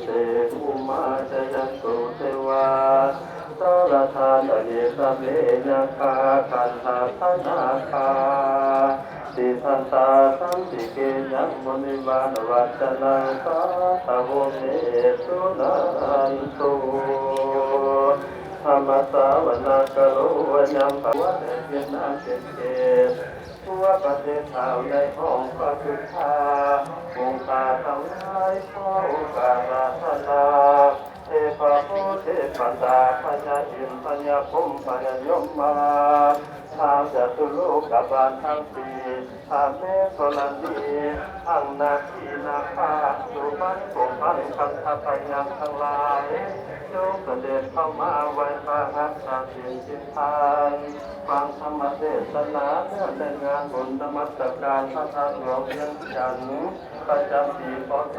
เตอุมาจยันตุเทวาสารธานเยสเมญคาคันธาธนาคาติทันตาสันติเกยังมุนิวานวัจนังสาตโวเมสุนันตุธรรมสาวนาคโรวยามภาวะเดชนาเกเกทั่วประเทศชาวในห้องพระพุทธาองค์ตาทั้งหลายขอโอกาสราธนาเทพโพเทพตาพญาอินพญาพรหมพญายมมาชาวจตุโลกบาลทั้งสี่อาเมสลันดีทั้งนาคีนาคาสุบันปกปันคันธพยังทั้งหลายจงเสด็จเข้ามาไว้พระหัตถ์สินสิทานฟังธรรมเทศนาเนื่องในงานบุญนมัสการพระธาตุหลวงเวียงจันทร์ประจำปีพศ